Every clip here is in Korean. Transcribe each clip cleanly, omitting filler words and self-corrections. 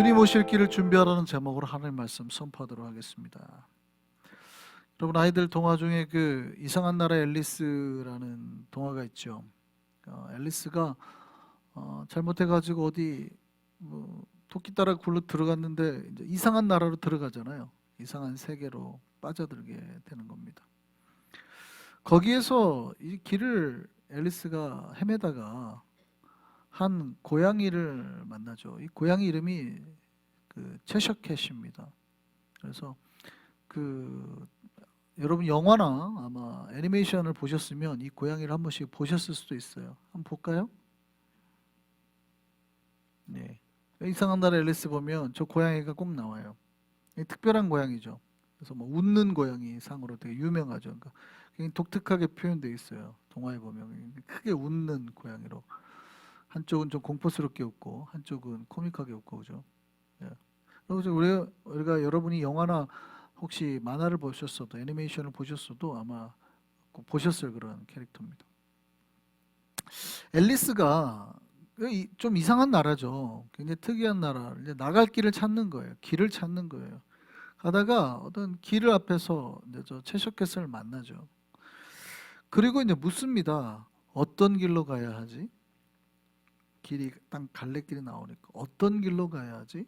주님 오실 길을 준비하라는 제목으로 하나님 말씀 선포하도록 하겠습니다. 여러분, 아이들 동화 중에 그 이상한 나라 앨리스라는 동화가 있죠. 앨리스가 잘못해가지고 어디 토끼 따라 굴러 들어갔는데 이제 이상한 나라로 들어가잖아요. 이상한 세계로 빠져들게 되는 겁니다. 거기에서 이 길을 앨리스가 헤매다가 한 고양이를 만나죠. 이 고양이 이름이 그 채셔캣입니다. 그래서 여러분 영화나 아마 애니메이션을 보셨으면 이 고양이를 한 번씩 보셨을 수도 있어요. 한번 볼까요? 네. 이상한 나라 앨리스 보면 저 고양이가 꼭 나와요. 특별한 고양이죠. 그래서 뭐 웃는 고양이 상으로 되게 유명하죠. 그러니까 굉장히 독특하게 표현되어 있어요. 동화에 보면 크게 웃는 고양이로. 한쪽은 좀 공포스럽게 웃고 한쪽은 코믹하게 웃고 그죠. 예. 그래서 우리가 여러분이 영화나 혹시 만화를 보셨어도 애니메이션을 보셨어도 아마 꼭 보셨을 그런 캐릭터입니다. 앨리스가 좀 이상한 나라죠. 굉장히 특이한 나라. 이제 나갈 길을 찾는 거예요. 길을 찾는 거예요. 가다가 어떤 길을 앞에서 이제 저 채셔캣을 만나죠. 그리고 이제 묻습니다. 어떤 길로 가야 하지? 길이 딱 갈래길이 나오니까 어떤 길로 가야 하지?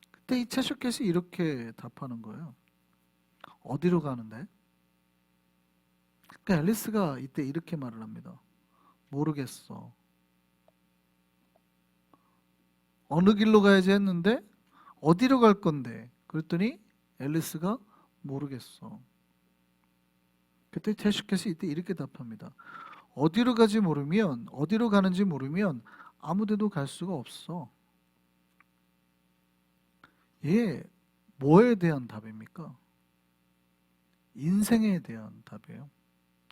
그때 이 채셔캣이 이렇게 답하는 거예요. 어디로 가는데? 그러니까 앨리스가 이때 이렇게 말을 합니다. 모르겠어. 어느 길로 가야지 했는데 어디로 갈 건데? 그랬더니 앨리스가 모르겠어. 그때 채셔캣이 이때 이렇게 답합니다. 어디로 가는지 모르면 아무데도 갈 수가 없어. 이게 뭐에 대한 답입니까? 인생에 대한 답이에요.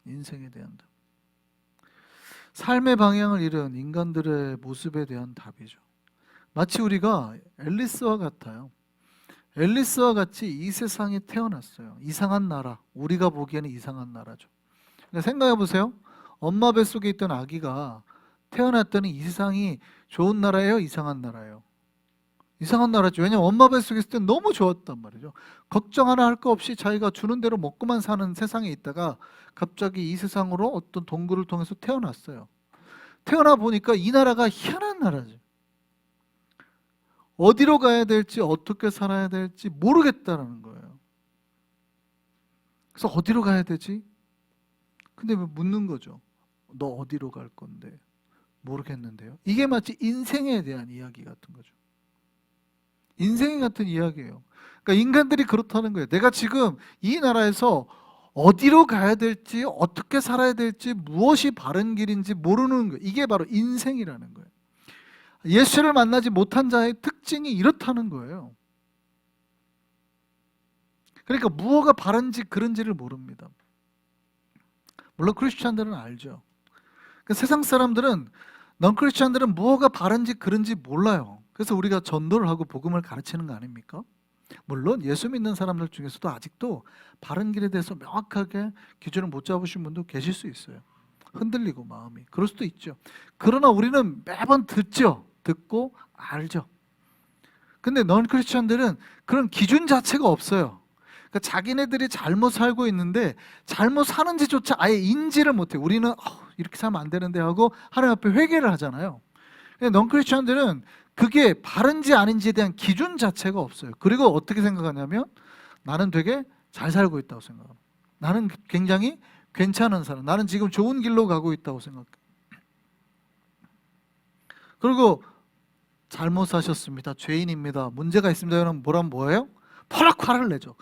인생에 대한 답. 삶의 방향을 잃은 인간들의 모습에 대한 답이죠. 마치 우리가 앨리스와 같아요. 앨리스와 같이 이 세상에 태어났어요. 이상한 나라, 우리가 보기에는 이상한 나라죠. 그러니까 생각해 보세요. 엄마 뱃속에 있던 아기가 태어났더니 이 세상이 좋은 나라예요? 이상한 나라예요? 이상한 나라죠. 왜냐면 엄마 뱃속에 있을 때 너무 좋았단 말이죠. 걱정 하나 할 거 없이 자기가 주는 대로 먹고만 사는 세상에 있다가 갑자기 이 세상으로 어떤 동굴을 통해서 태어났어요. 태어나 보니까 이 나라가 희한한 나라죠. 어디로 가야 될지 어떻게 살아야 될지 모르겠다는 거예요. 그래서 어디로 가야 되지? 근데 왜 묻는 거죠? 너 어디로 갈 건데? 모르겠는데요. 이게 마치 인생에 대한 이야기 같은 거죠. 인생 같은 이야기예요. 그러니까 인간들이 그렇다는 거예요. 내가 지금 이 나라에서 어디로 가야 될지, 어떻게 살아야 될지, 무엇이 바른 길인지 모르는 거예요. 이게 바로 인생이라는 거예요. 예수를 만나지 못한 자의 특징이 이렇다는 거예요. 그러니까 무엇가 바른지 그른지를 모릅니다. 물론 크리스찬들은 알죠. 그러니까 세상 사람들은, 넌 크리스찬들은 무엇가 바른지 그른지 몰라요. 그래서 우리가 전도를 하고 복음을 가르치는 거 아닙니까? 물론 예수 믿는 사람들 중에서도 아직도 바른 길에 대해서 명확하게 기준을 못 잡으신 분도 계실 수 있어요. 흔들리고 마음이. 그럴 수도 있죠. 그러나 우리는 매번 듣고 알죠. 근데 넌 크리스찬들은 그런 기준 자체가 없어요. 그러니까 자기네들이 잘못 살고 있는데 잘못 사는지조차 아예 인지를 못해. 우리는 이렇게 살면 안 되는데 하고 하나님 앞에 회개를 하잖아요. 근데 넌 크리스찬들은 그게 바른지 아닌지에 대한 기준 자체가 없어요. 그리고 어떻게 생각하냐면 나는 되게 잘 살고 있다고 생각합니다. 나는 굉장히 괜찮은 사람, 나는 지금 좋은 길로 가고 있다고 생각해요. 그리고 잘못 사셨습니다, 죄인입니다, 문제가 있습니다, 이러면 뭐예요? 펄럭 화를 내죠.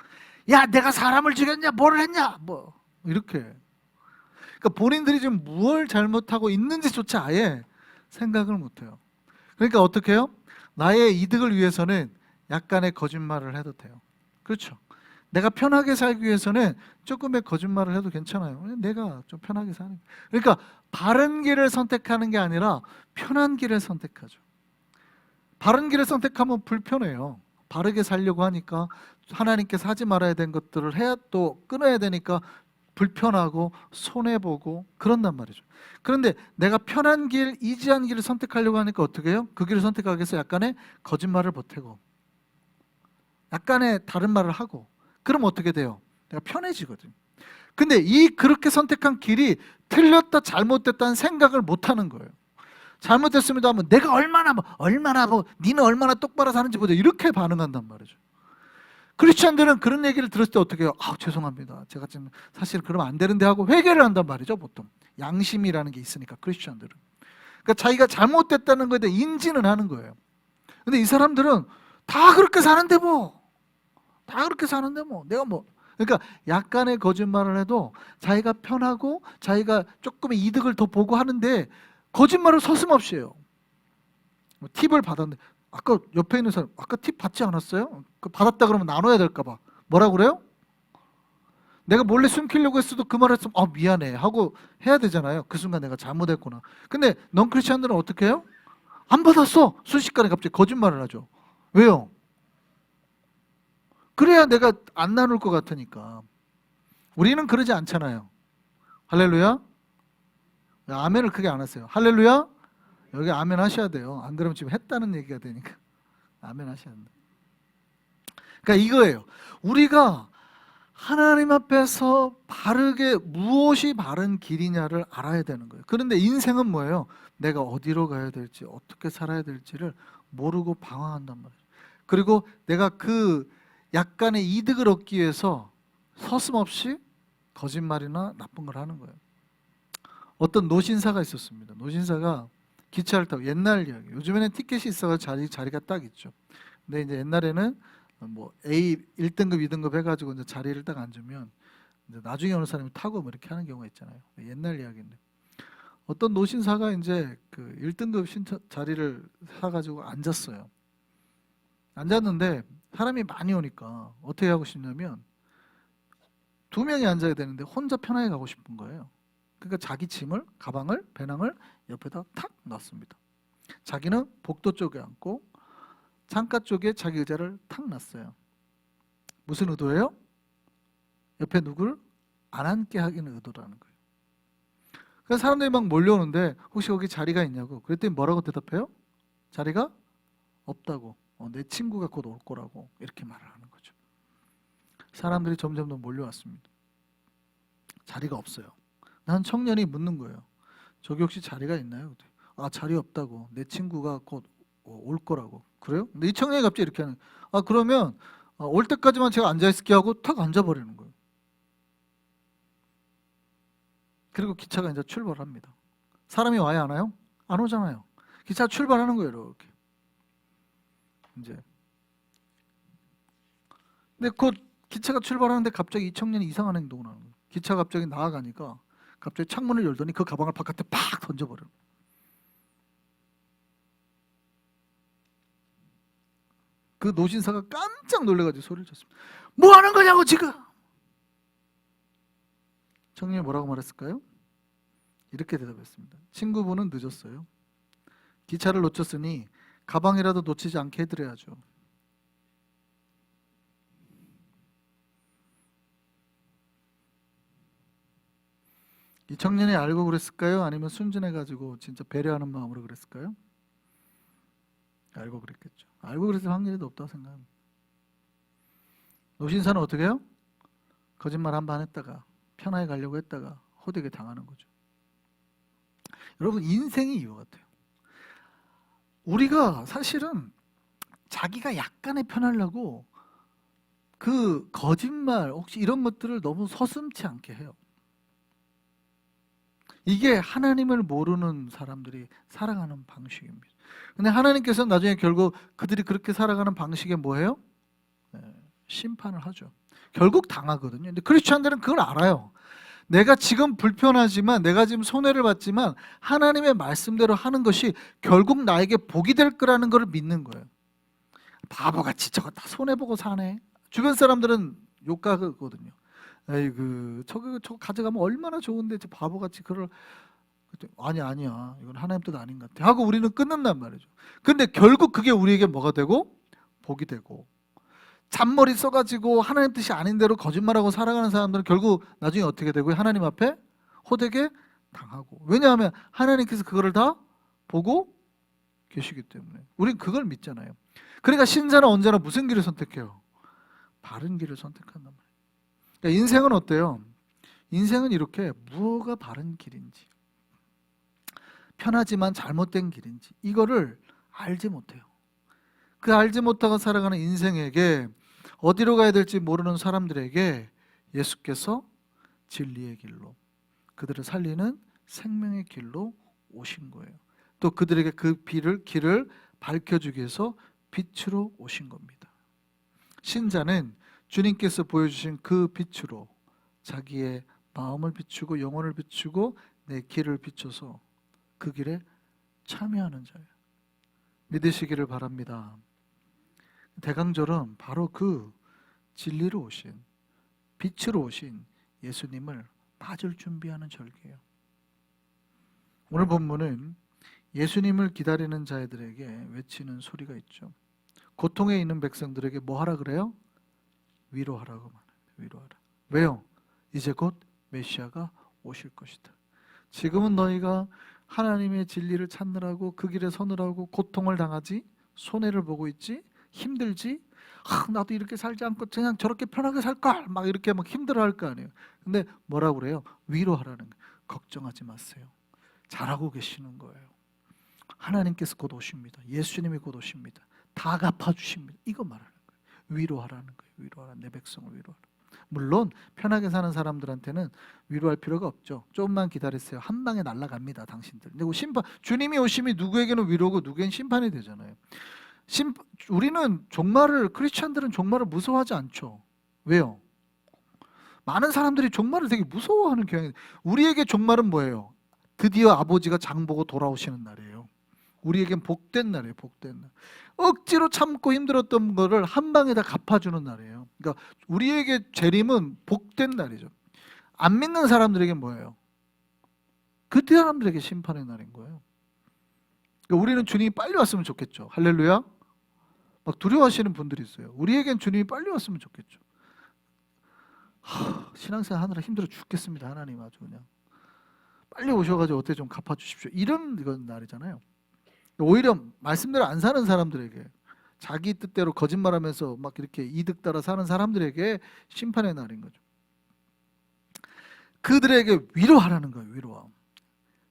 야, 내가 사람을 죽였냐, 뭘 했냐, 뭐 이렇게. 그러니까 본인들이 지금 무엇을 잘못하고 있는지조차 아예 생각을 못해요. 그러니까 어떻게 해요? 나의 이득을 위해서는 약간의 거짓말을 해도 돼요. 그렇죠? 내가 편하게 살기 위해서는 조금의 거짓말을 해도 괜찮아요. 내가 좀 편하게 사는 거예요. 그러니까 바른 길을 선택하는 게 아니라 편한 길을 선택하죠. 바른 길을 선택하면 불편해요. 바르게 살려고 하니까 하나님께서 하지 말아야 되는 것들을 해야 또 끊어야 되니까 불편하고 손해보고 그런단 말이죠. 그런데 내가 편한 길, 이지한 길을 선택하려고 하니까 어떻게 해요? 그 길을 선택하기 위해서 약간의 거짓말을 보태고 약간의 다른 말을 하고, 그럼 어떻게 돼요? 내가 편해지거든요. 근데 이 그렇게 선택한 길이 틀렸다 잘못됐다는 생각을 못 하는 거예요. 잘못됐습니다 하면 내가 얼마나 니는 얼마나 똑바로 사는지 보자, 이렇게 반응한단 말이죠. 크리스찬들은 그런 얘기를 들었을 때 어떻게 해요? 죄송합니다, 제가 지금 사실 그러면 안 되는데 하고 회개를 한단 말이죠. 보통 양심이라는 게 있으니까 크리스찬들은. 그러니까 자기가 잘못됐다는 거에 대해 인지는 하는 거예요. 근데 이 사람들은 다 그렇게 사는데 내가 그러니까 약간의 거짓말을 해도 자기가 편하고 자기가 조금의 이득을 더 보고 하는데 거짓말을 서슴없이 해요. 팁을 받았는데, 아까 옆에 있는 사람 아까 팁 받지 않았어요? 받았다 그러면 나눠야 될까 봐 뭐라고 그래요? 내가 몰래 숨기려고 했어도 그 말을 했으면 미안해 하고 해야 되잖아요. 그 순간 내가 잘못했구나. 근데 넌 크리스찬들은 어떻게 해요? 안 받았어. 순식간에 갑자기 거짓말을 하죠. 왜요? 그래야 내가 안 나눌 것 같으니까. 우리는 그러지 않잖아요. 할렐루야. 아멘을 크게 안 하세요. 할렐루야. 여기 아멘 하셔야 돼요. 안 그러면 지금 했다는 얘기가 되니까 아멘 하셔야 된다. 그러니까 이거예요. 우리가 하나님 앞에서 바르게 무엇이 바른 길이냐를 알아야 되는 거예요. 그런데 인생은 뭐예요? 내가 어디로 가야 될지, 어떻게 살아야 될지를 모르고 방황한단 말이에요. 그리고 내가 그 약간의 이득을 얻기 위해서 서슴없이 거짓말이나 나쁜 걸 하는 거예요. 어떤 노신사가 있었습니다. 노신사가 기차를 타고, 옛날 이야기, 요즘에는 티켓이 있어서 자리가 딱 있죠. 근데 이제 옛날에는 뭐 A 1등급, 2등급 해가지고 이제 자리를 딱 앉으면 이제 나중에 오는 사람이 타고 뭐 이렇게 하는 경우가 있잖아요. 옛날 이야기인데 어떤 노신사가 이제 그 1등급 자리를 사가지고 앉았어요. 앉았는데 사람이 많이 오니까 어떻게 하고 싶냐면 2명이 앉아야 되는데 혼자 편하게 가고 싶은 거예요. 그러니까 자기 짐을, 가방을, 배낭을 옆에다 탁 놨습니다. 자기는 복도 쪽에 앉고 창가 쪽에 자기 의자를 탁 놨어요. 무슨 의도예요? 옆에 누굴 안 앉게 하기는 의도라는 거예요. 그래서 사람들이 막 몰려오는데 혹시 거기 자리가 있냐고. 그랬더니 뭐라고 대답해요? 자리가 없다고. 내 친구가 곧 올 거라고 이렇게 말을 하는 거죠. 사람들이 점점 더 몰려왔습니다. 자리가 없어요. 한 청년이 묻는 거예요. 저기 혹시 자리가 있나요? 자리 없다고. 내 친구가 곧 올 거라고. 그래요? 근데 이 청년이 갑자기 이렇게 하는, 그러면 올 때까지만 제가 앉아있을게 하고 탁 앉아버리는 거예요. 그리고 기차가 이제 출발합니다. 사람이 와야 안 와요? 안 오잖아요. 기차 출발하는 거예요, 이렇게. 이제. 근데 곧 기차가 출발하는데 갑자기 이 청년이 이상한 행동을 하는 거예요. 기차가 갑자기 나아가니까 갑자기 창문을 열더니 그 가방을 바깥에 팍 던져버려요. 그 노신사가 깜짝 놀래가지고 소리를 쳤습니다. 뭐 하는 거냐고 지금! 청년이 뭐라고 말했을까요? 이렇게 대답했습니다. 친구분은 늦었어요. 기차를 놓쳤으니 가방이라도 놓치지 않게 해드려야죠. 이 청년이 알고 그랬을까요? 아니면 순진해가지고 진짜 배려하는 마음으로 그랬을까요? 알고 그랬겠죠. 알고 그랬을 확률이 높다고 생각합니다. 노신사는 어떻게 해요? 거짓말 한 번 했다가 편하게 가려고 했다가 호되게 당하는 거죠. 여러분, 인생이 이와 같아요. 우리가 사실은 자기가 약간의 편하려고 그 거짓말 혹시 이런 것들을 너무 서슴지 않게 해요. 이게 하나님을 모르는 사람들이 살아가는 방식입니다. 근데 하나님께서는 나중에 결국 그들이 그렇게 살아가는 방식에 뭐예요? 심판을 하죠. 결국 당하거든요. 근데 크리스찬들은 그걸 알아요. 내가 지금 불편하지만, 내가 지금 손해를 봤지만 하나님의 말씀대로 하는 것이 결국 나에게 복이 될 거라는 걸 믿는 거예요. 바보같이 저거 다 손해보고 사네. 주변 사람들은 욕하거든요. 에이그 저거 가져가면 얼마나 좋은데 저 바보같이 그걸. 아니야 이건 하나님 뜻 아닌 것 같아 하고 우리는 끊는단 말이죠. 근데 결국 그게 우리에게 뭐가 되고? 복이 되고 잔머리 써가지고 하나님 뜻이 아닌 대로 거짓말하고 살아가는 사람들은 결국 나중에 어떻게 되고요? 하나님 앞에 호되게 당하고. 왜냐하면 하나님께서 그거를 다 보고 계시기 때문에. 우린 그걸 믿잖아요. 그러니까 신자는 언제나 무슨 길을 선택해요? 바른 길을 선택한단 말이에요. 그러니까 인생은 어때요? 인생은 이렇게 무엇가 바른 길인지, 편하지만 잘못된 길인지 이거를 알지 못해요. 그 알지 못하고 살아가는 인생에게 어디로 가야 될지 모르는 사람들에게 예수께서 진리의 길로, 그들을 살리는 생명의 길로 오신 거예요. 또 그들에게 그 길을 밝혀주기 위해서 빛으로 오신 겁니다. 신자는 주님께서 보여주신 그 빛으로 자기의 마음을 비추고 영혼을 비추고 내 길을 비춰서 그 길에 참여하는 자예요. 믿으시기를 바랍니다. 대강절은 바로 그 진리로 오신, 빛으로 오신 예수님을 맞을 준비하는 절기예요. 오늘 본문은 예수님을 기다리는 자들에게 외치는 소리가 있죠. 고통에 있는 백성들에게 뭐 하라 그래요? 위로하라고 말해요. 위로하라. 왜요? 이제 곧 메시아가 오실 것이다. 지금은 너희가 하나님의 진리를 찾느라고 그 길에 서느라고 고통을 당하지, 손해를 보고 있지, 힘들지. 나도 이렇게 살지 않고 그냥 저렇게 편하게 살걸, 막 이렇게 막 힘들어할 거 아니에요. 근데 뭐라고 그래요? 위로하라는 거예요. 걱정하지 마세요. 잘하고 계시는 거예요. 하나님께서 곧 오십니다. 예수님이 곧 오십니다. 다 갚아주십니다. 이거 말하는 거예요. 위로하라는 거예요. 위로하라. 내 백성을 위로하라. 물론 편하게 사는 사람들한테는 위로할 필요가 없죠. 조금만 기다리세요. 한 방에 날아갑니다, 당신들. 근데 심판, 주님이 오심이 누구에게는 위로고 누구에게는 심판이 되잖아요. 우리는 종말을, 크리스찬들은 종말을 무서워하지 않죠. 왜요? 많은 사람들이 종말을 되게 무서워하는 경향이. 우리에게 종말은 뭐예요? 드디어 아버지가 장 보고 돌아오시는 날이에요. 우리에겐 복된 날이에요. 복된 날. 억지로 참고 힘들었던 거를 한 방에 다 갚아주는 날이에요. 그러니까 우리에게 재림은 복된 날이죠. 안 믿는 사람들에게 뭐예요? 그 사람들에게 심판의 날인 거예요. 그러니까 우리는 주님이 빨리 왔으면 좋겠죠. 할렐루야. 막 두려워하시는 분들이 있어요. 우리에겐 주님이 빨리 왔으면 좋겠죠. 신앙생활 하느라 힘들어 죽겠습니다. 하나님 아주 그냥 빨리 오셔가지고 어떻게 좀 갚아주십시오. 이런 날이잖아요. 오히려 말씀대로 안 사는 사람들에게, 자기 뜻대로 거짓말하면서 막 이렇게 이득 따라 사는 사람들에게 심판의 날인 거죠. 그들에게 위로하라는 거예요. 위로함.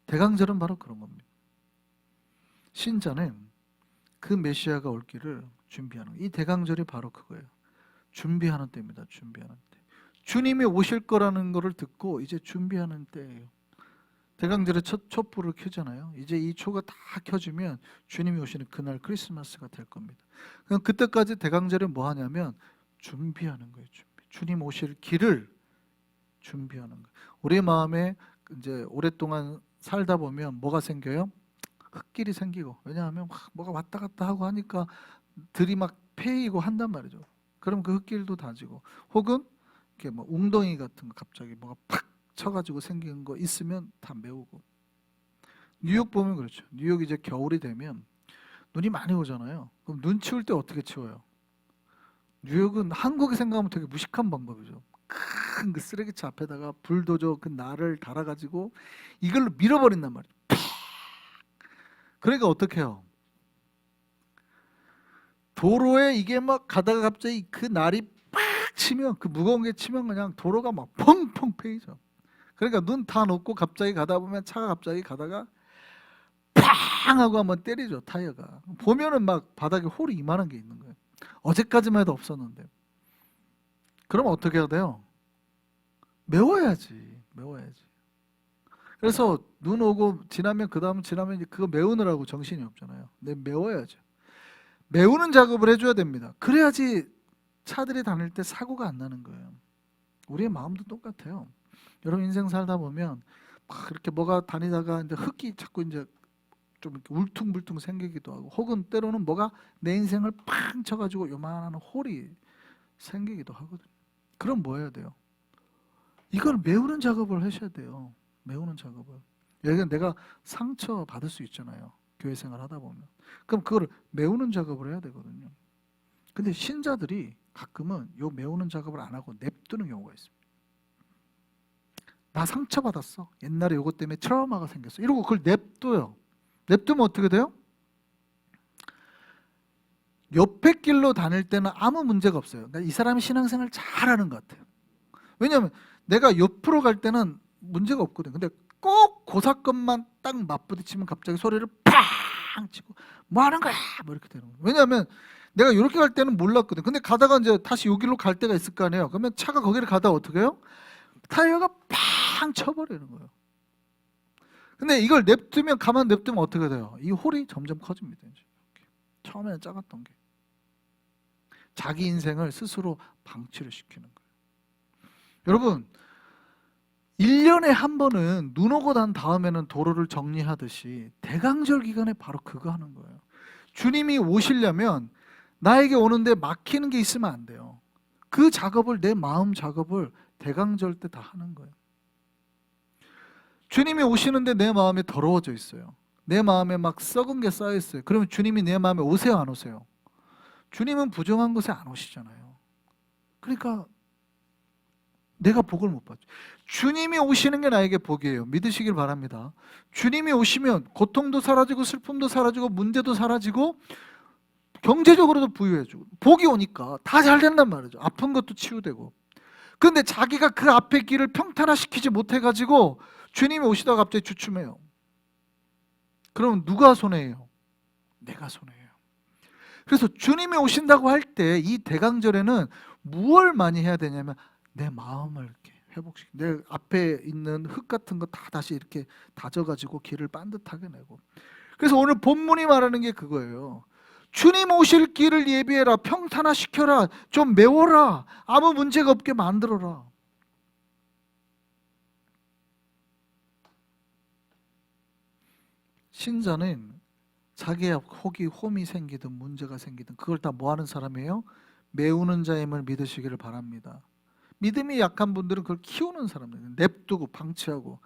대강절은 바로 그런 겁니다. 신자는 그 메시아가 올 길을 준비하는 거예요. 이 대강절이 바로 그거예요. 준비하는 때입니다. 준비하는 때. 주님이 오실 거라는 거를 듣고 이제 준비하는 때예요. 대강절에 촛불을 켜잖아요. 이제 이 초가 다 켜지면 주님이 오시는 그날 크리스마스가 될 겁니다. 그럼 그때까지 대강절에 뭐 하냐면 준비하는 거예요. 주님 오실 길을 준비하는 거예요. 우리 마음에 이제 오랫동안 살다 보면 뭐가 생겨요? 흙길이 생기고. 왜냐하면 뭐가 왔다 갔다 하고 하니까 들이 막 패이고 한단 말이죠. 그럼 그 흙길도 다지고, 혹은 이렇게 뭐 웅덩이 같은 거 갑자기 뭐가 팍 쳐가지고 생긴 거 있으면 다 메우고. 뉴욕 보면 그렇죠. 뉴욕 이제 겨울이 되면 눈이 많이 오잖아요. 그럼 눈 치울 때 어떻게 치워요? 뉴욕은 한국에 생각하면 되게 무식한 방법이죠. 큰 그 쓰레기차 앞에다가 불도저 그 날을 달아가지고 이걸로 밀어버린단 말이에요. 그러니까 어떻게 해요? 도로에 이게 막 가다가 갑자기 그 날이 팍 치면, 그 무거운 게 치면 그냥 도로가 막 펑펑 패이죠. 그러니까 눈 다 놓고 갑자기 가다 보면 차가 갑자기 가다가 팡 하고 한번 때리죠. 타이어가. 보면은 막 바닥에 홀이 이만한 게 있는 거예요. 어제까지만 해도 없었는데. 그럼 어떻게 해야 돼요? 메워야지. 메워야지. 그래서 눈 오고 지나면, 그 다음 지나면 이제 그거 메우느라고 정신이 없잖아요. 근데 메워야죠. 메우는 작업을 해줘야 됩니다. 그래야지 차들이 다닐 때 사고가 안 나는 거예요. 우리의 마음도 똑같아요. 여러분 인생 살다 보면 막 이렇게 뭐가 다니다가 이제 흙이 자꾸 이제 좀 이렇게 울퉁불퉁 생기기도 하고, 혹은 때로는 뭐가 내 인생을 팡 쳐가지고 요만한 홀이 생기기도 하거든요. 그럼 뭐 해야 돼요? 이걸 메우는 작업을 하셔야 돼요. 메우는 작업을. 여기가 내가 상처 받을 수 있잖아요. 교회 생활 하다 보면. 그럼 그걸 메우는 작업을 해야 되거든요. 근데 신자들이 가끔은 요 메우는 작업을 안 하고 냅두는 경우가 있습니다. 나 상처받았어. 옛날에 요것 때문에 트라우마가 생겼어. 이러고 그걸 냅둬요. 냅두면 어떻게 돼요? 옆에 길로 다닐 때는 아무 문제가 없어요. 그러니까 이 사람이 신앙생활을 잘하는 것 같아요. 왜냐하면 내가 옆으로 갈 때는 문제가 없거든. 근데 꼭 그 사건만 딱 맞부딪히면 갑자기 소리를 팡 치고 뭐 하는 거야? 뭐 이렇게 되는 거예요. 왜냐하면 내가 이렇게 갈 때는 몰랐거든. 근데 가다가 이제 다시 여기로 갈 때가 있을 거 아니에요. 그러면 차가 거기를 가다가 어떻게 해요? 타이어가 팡 쳐버리는 거예요. 근데 이걸 냅두면, 가만 냅두면 어떻게 돼요? 이 홀이 점점 커집니다. 이제. 처음에는 작았던 게. 자기 인생을 스스로 방치를 시키는 거예요. 여러분, 1년에 한 번은 눈 오고 난 다음에는 도로를 정리하듯이 대강절 기간에 바로 그거 하는 거예요. 주님이 오시려면 나에게 오는데 막히는 게 있으면 안 돼요. 그 작업을, 내 마음 작업을 대강절 때 다 하는 거예요. 주님이 오시는데 내 마음이 더러워져 있어요. 내 마음에 막 썩은 게 쌓여 있어요. 그러면 주님이 내 마음에 오세요, 안 오세요? 주님은 부정한 곳에 안 오시잖아요. 그러니까 내가 복을 못 받죠. 주님이 오시는 게 나에게 복이에요. 믿으시길 바랍니다. 주님이 오시면 고통도 사라지고 슬픔도 사라지고 문제도 사라지고 경제적으로도 부유해지고 복이 오니까 다 잘 된단 말이죠. 아픈 것도 치유되고. 그런데 자기가 그 앞의 길을 평탄화시키지 못해가지고 주님이 오시다가 갑자기 주춤해요. 그럼 누가 손해예요? 내가 손해예요. 그래서 주님이 오신다고 할 때 이 대강절에는 무엇을 많이 해야 되냐면 내 마음을 이렇게 회복시키고 내 앞에 있는 흙 같은 거 다 다시 이렇게 다져가지고 길을 반듯하게 내고. 그래서 오늘 본문이 말하는 게 그거예요. 주님 오실 길을 예비해라. 평탄화시켜라. 좀 메워라. 아무 문제가 없게 만들어라. 신자는 자기의 홈이 생기든 문제가 생기든 그걸 다 뭐 하는 사람이에요? 메우는 자임을 믿으시기를 바랍니다. 믿음이 약한 분들은 그걸 키우는 사람들, 냅두고 방치하고.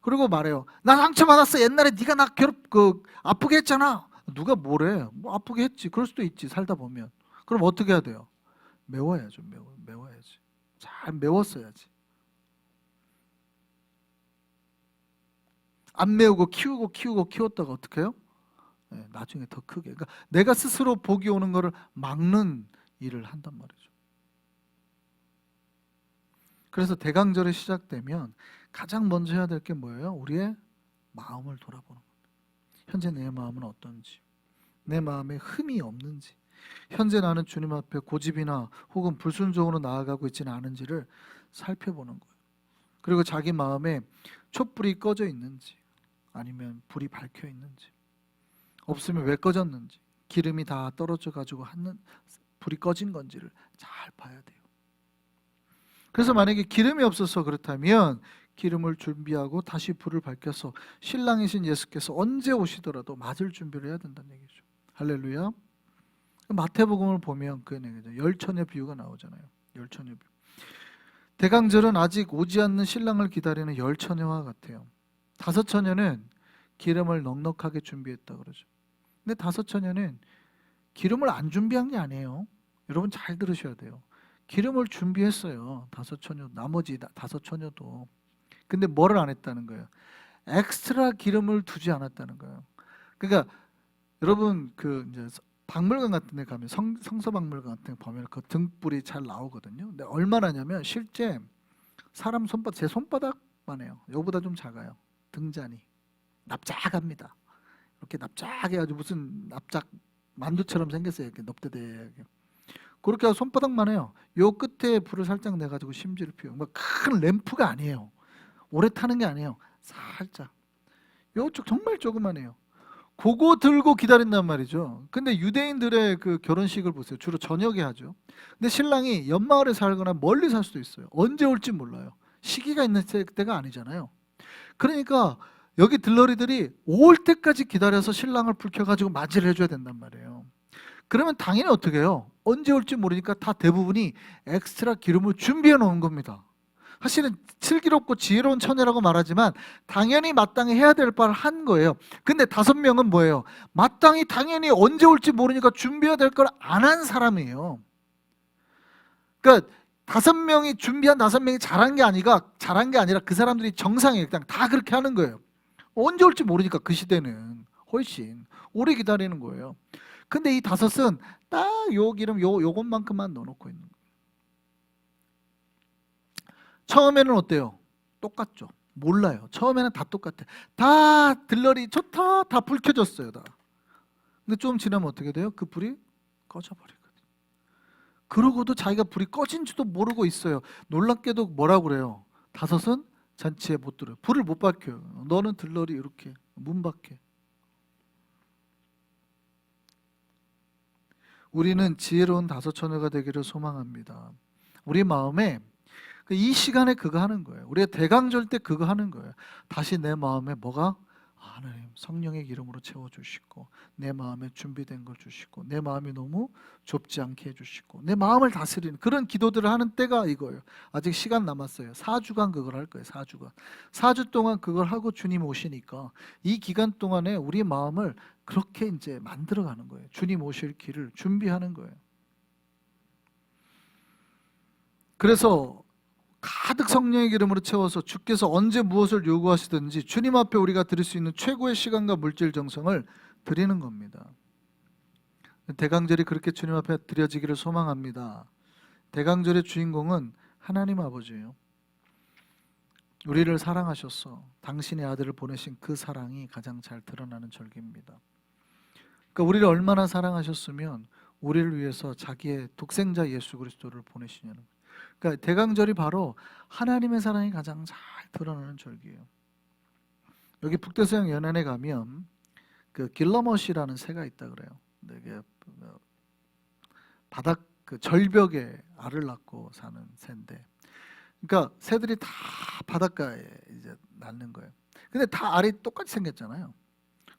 그리고 말해요. 나 상처받았어. 옛날에 네가 나 아프게 했잖아. 누가 뭐래? 뭐 아프게 했지. 그럴 수도 있지. 살다 보면. 그럼 어떻게 해야 돼요? 메워야죠. 메워야지. 잘 메웠어야지. 안 메우고 키웠다가 어떻게 해요? 네, 나중에 더 크게. 그러니까 내가 스스로 복이 오는 거를 막는 일을 한단 말이죠. 그래서 대강절이 시작되면 가장 먼저 해야 될 게 뭐예요? 우리의 마음을 돌아보는 겁니다. 현재 내 마음은 어떤지, 내 마음에 흠이 없는지, 현재 나는 주님 앞에 고집이나 혹은 불순종으로 나아가고 있지는 않은지를 살펴보는 거예요. 그리고 자기 마음에 촛불이 꺼져 있는지 아니면 불이 밝혀 있는지, 없으면 왜 꺼졌는지, 기름이 다 떨어져 가지고 불이 꺼진 건지를 잘 봐야 돼요. 그래서 만약에 기름이 없어서 그렇다면 기름을 준비하고 다시 불을 밝혀서 신랑이신 예수께서 언제 오시더라도 맞을 준비를 해야 된다는 얘기죠. 할렐루야. 마태복음을 보면 그 얘기죠. 열처녀 비유가 나오잖아요. 열처녀 비유. 대강절은 아직 오지 않는 신랑을 기다리는 열처녀와 같아요. 다섯 처녀는 기름을 넉넉하게 준비했다 그러죠. 근데 다섯 처녀는 기름을 안 준비한 게 아니에요. 여러분 잘 들으셔야 돼요. 기름을 준비했어요. 다섯 처녀, 나머지 다섯 처녀도. 근데 뭐를 안 했다는 거예요? 엑스트라 기름을 두지 않았다는 거예요. 그러니까 여러분 이제 박물관 같은 데 가면 성서박물관 같은 데 보면 그 등불이 잘 나오거든요. 근데 얼마나냐면 실제 사람 손바닥, 제 손바닥만 해요. 이거보다 좀 작아요. 등잔이 납작합니다. 이렇게 납작해가지고 무슨 납작 만두처럼 생겼어요. 이렇게 넙대대하게. 그렇게 해서 손바닥만 해요. 요 끝에 불을 살짝 내가지고 심지를 피워요. 뭐 큰 램프가 아니에요. 오래 타는 게 아니에요. 살짝. 요쪽 정말 조그만해요. 그거 들고 기다린단 말이죠. 근데 유대인들의 그 결혼식을 보세요. 주로 저녁에 하죠. 근데 신랑이 옆마을에 살거나 멀리 살 수도 있어요. 언제 올지 몰라요. 시기가 있는 때가 아니잖아요. 그러니까 여기 들러리들이 올 때까지 기다려서 신랑을 불 켜가지고 맞이를 해줘야 된단 말이에요. 그러면 당연히 어떻게 해요? 언제 올지 모르니까 다 대부분이 엑스트라 기름을 준비해 놓은 겁니다. 사실은 슬기롭고 지혜로운 처녀라고 말하지만 당연히 마땅히 해야 될 바를 한 거예요. 근데 5명은 뭐예요? 마땅히 당연히 언제 올지 모르니까 준비해야 될 걸 안 한 사람이에요. 그러니까 5명이 준비한 5명이 잘한 게 아니라 그 사람들이 정상이에요. 그냥 다 그렇게 하는 거예요. 언제 올지 모르니까 그 시대는 훨씬 오래 기다리는 거예요. 근데 이 5은 딱 요 기름 요것만큼만 넣어놓고 있는 거예요. 처음에는 어때요? 똑같죠. 몰라요. 처음에는 다 똑같아. 다 들러리 좋다. 다 불 켜졌어요. 다. 근데 좀 지나면 어떻게 돼요? 그 불이 꺼져버리거든요. 그러고도 자기가 불이 꺼진지도 모르고 있어요. 놀랍게도 뭐라고 그래요? 5은 잔치에 못 들어요. 불을 못 밝혀요. 너는 들러리 이렇게 문 밖에. 우리는 지혜로운 5 처녀가 되기를 소망합니다. 우리 마음에 이 시간에 그거 하는 거예요. 우리가 대강절 때 그거 하는 거예요. 다시 내 마음에 뭐가? 하나님 성령의 기름으로 채워주시고 내 마음에 준비된 걸 주시고 내 마음이 너무 좁지 않게 해주시고 내 마음을 다스리는 그런 기도들을 하는 때가 이거예요. 아직 시간 남았어요. 4주간 그걸 할 거예요. 4주간 4주 동안 그걸 하고 주님 오시니까 이 기간 동안에 우리 마음을 그렇게 이제 만들어가는 거예요. 주님 오실 길을 준비하는 거예요. 그래서 가득 성령의 기름으로 채워서 주께서 언제 무엇을 요구하시든지 주님 앞에 우리가 드릴 수 있는 최고의 시간과 물질 정성을 드리는 겁니다. 대강절이 그렇게 주님 앞에 드려지기를 소망합니다. 대강절의 주인공은 하나님 아버지예요. 우리를 사랑하셔서 당신의 아들을 보내신 그 사랑이 가장 잘 드러나는 절기입니다. 그러니까 우리를 얼마나 사랑하셨으면 우리를 위해서 자기의 독생자 예수 그리스도를 보내시냐는 거예요. 그러니까 대강절이 바로 하나님의 사랑이 가장 잘 드러나는 절기예요. 여기 북대서양 연안에 가면 그 길러머시라는 새가 있다 그래요. 이게 바닥 그 절벽에 알을 낳고 사는 새인데, 그러니까 새들이 다 바닷가에 이제 낳는 거예요. 근데 다 알이 똑같이 생겼잖아요.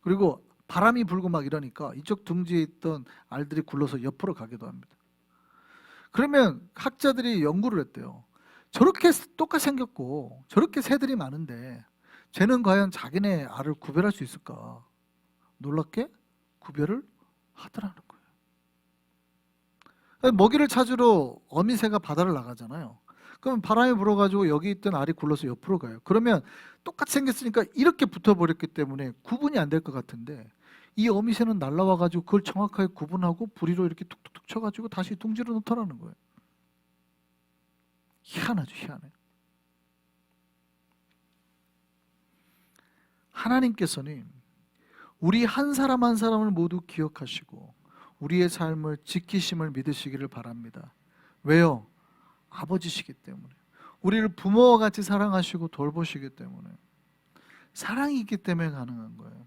그리고 바람이 불고 막 이러니까 이쪽 둥지에 있던 알들이 굴러서 옆으로 가기도 합니다. 그러면 학자들이 연구를 했대요. 저렇게 똑같이 생겼고 저렇게 새들이 많은데 쟤는 과연 자기네 알을 구별할 수 있을까? 놀랍게 구별을 하더라는 거예요. 먹이를 찾으러 어미새가 바다를 나가잖아요. 그럼 바람이 불어가지고 여기 있던 알이 굴러서 옆으로 가요. 그러면 똑같이 생겼으니까 이렇게 붙어버렸기 때문에 구분이 안 될 것 같은데 이 어미새는 날라와가지고 그걸 정확하게 구분하고 부리로 이렇게 툭툭툭 쳐가지고 다시 둥지로 넣더라는 거예요. 희한하죠, 희한해. 하나님께서는 우리 한 사람 한 사람을 모두 기억하시고 우리의 삶을 지키심을 믿으시기를 바랍니다. 왜요? 아버지시기 때문에. 우리를 부모와 같이 사랑하시고 돌보시기 때문에. 사랑이 있기 때문에 가능한 거예요.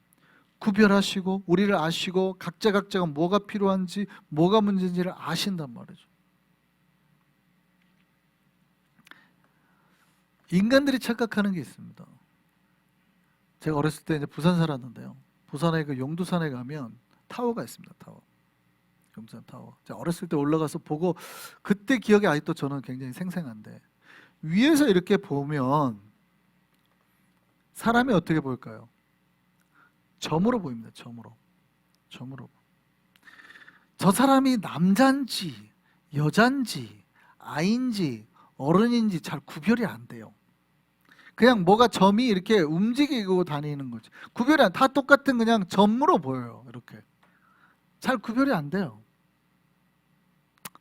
구별하시고 우리를 아시고 각자가 뭐가 필요한지 뭐가 문제인지를 아신단 말이죠. 인간들이 착각하는 게 있습니다. 제가 어렸을 때 이제 부산 살았는데요. 부산에 그 용두산에 가면 타워가 있습니다. 타워. 용두산 타워. 제가 어렸을 때 올라가서 보고 그때 기억이 아직도 저는 굉장히 생생한데 위에서 이렇게 보면 사람이 어떻게 보일까요? 점으로 보입니다. 점으로. 저 사람이 남자인지 여자인지 아이인지 어른인지 잘 구별이 안 돼요. 그냥 뭐가 점이 이렇게 움직이고 다니는 거지. 구별이 안, 다 똑같은 그냥 점으로 보여요. 이렇게 잘 구별이 안 돼요.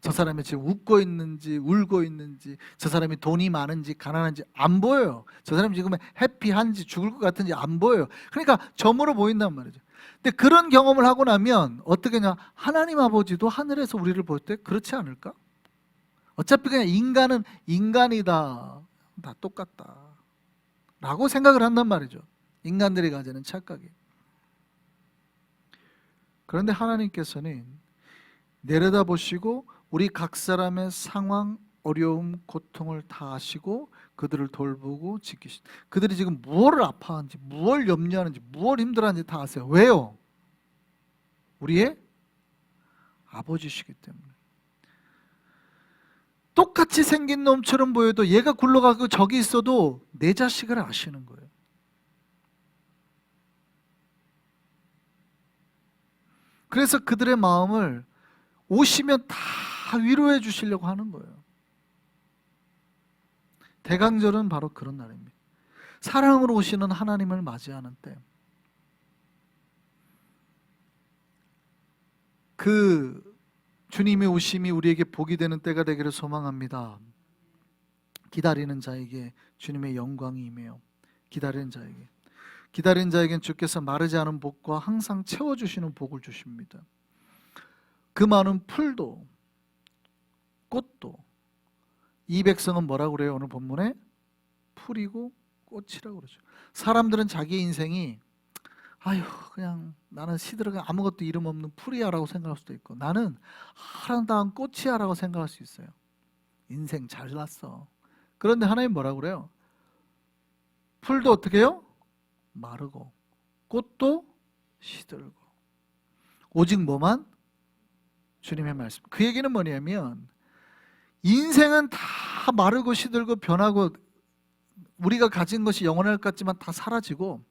저 사람이 지금 웃고 있는지 울고 있는지, 저 사람이 돈이 많은지 가난한지 안 보여요. 저 사람이 지금 해피한지 죽을 것 같은지 안 보여요. 그러니까 점으로 보인단 말이죠. 근데 그런 경험을 하고 나면 어떻게냐, 하나님 아버지도 하늘에서 우리를 볼 때 그렇지 않을까? 어차피 그냥 인간은 인간이다, 다 똑같다 라고 생각을 한단 말이죠. 인간들이 가지는 착각이. 그런데 하나님께서는 내려다보시고 우리 각 사람의 상황, 어려움, 고통을 다 아시고 그들을 돌보고 지키시. 그들이 지금 무엇을 아파하는지, 무엇을 염려하는지, 무엇을 힘들어하는지 다 아세요. 왜요? 우리의 아버지시기 때문에. 똑같이 생긴 놈처럼 보여도 얘가 굴러가고 저기 있어도 내 자식을 아시는 거예요. 그래서 그들의 마음을 오시면 다 위로해 주시려고 하는 거예요. 대강절은 바로 그런 날입니다. 사랑으로 오시는 하나님을 맞이하는 때, 그 주님의 오심이 우리에게 복이 되는 때가 되기를 소망합니다. 기다리는 자에게 주님의 영광이 임해요. 기다리는 자에겐 주께서 마르지 않은 복과 항상 채워주시는 복을 주십니다. 그 많은 풀도 꽃도, 이 백성은 뭐라고 그래요? 오늘 본문에 풀이고 꽃이라고 그러죠. 사람들은 자기 인생이 아유 그냥 나는 시들어가 아무것도 이름 없는 풀이야 라고 생각할 수도 있고, 나는 아름다운 꽃이야 라고 생각할 수 있어요. 인생 잘났어. 그런데 하나님 뭐라고 그래요? 풀도 어떻게 해요? 마르고 꽃도 시들고 오직 뭐만? 주님의 말씀. 그 얘기는 뭐냐면 인생은 다 마르고 시들고 변하고 우리가 가진 것이 영원할 것 같지만 다 사라지고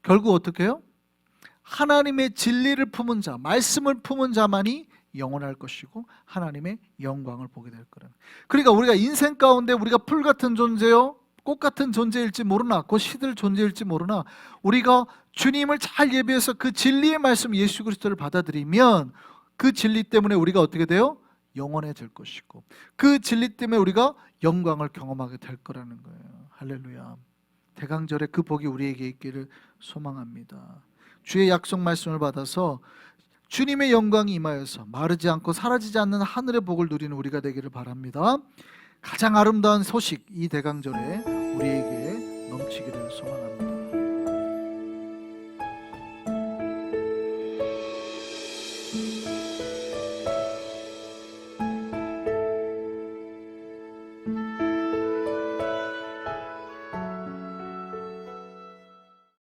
결국 어떻게 해요? 하나님의 진리를 품은 자, 말씀을 품은 자만이 영원할 것이고 하나님의 영광을 보게 될 거라는. 그러니까 우리가 인생 가운데 우리가 풀 같은 존재요, 꽃 같은 존재일지 모르나, 곧 시들 존재일지 모르나, 우리가 주님을 잘 예배해서 그 진리의 말씀 예수 그리스도를 받아들이면 그 진리 때문에 우리가 어떻게 돼요? 영원해질 것이고 그 진리 때문에 우리가 영광을 경험하게 될 거라는 거예요. 할렐루야. 대강절에 그 복이 우리에게 있기를 소망합니다. 주의 약속 말씀을 받아서 주님의 영광이 임하여서 마르지 않고 사라지지 않는 하늘의 복을 누리는 우리가 되기를 바랍니다. 가장 아름다운 소식, 이 대강절에 우리에게 넘치기를 소망합니다.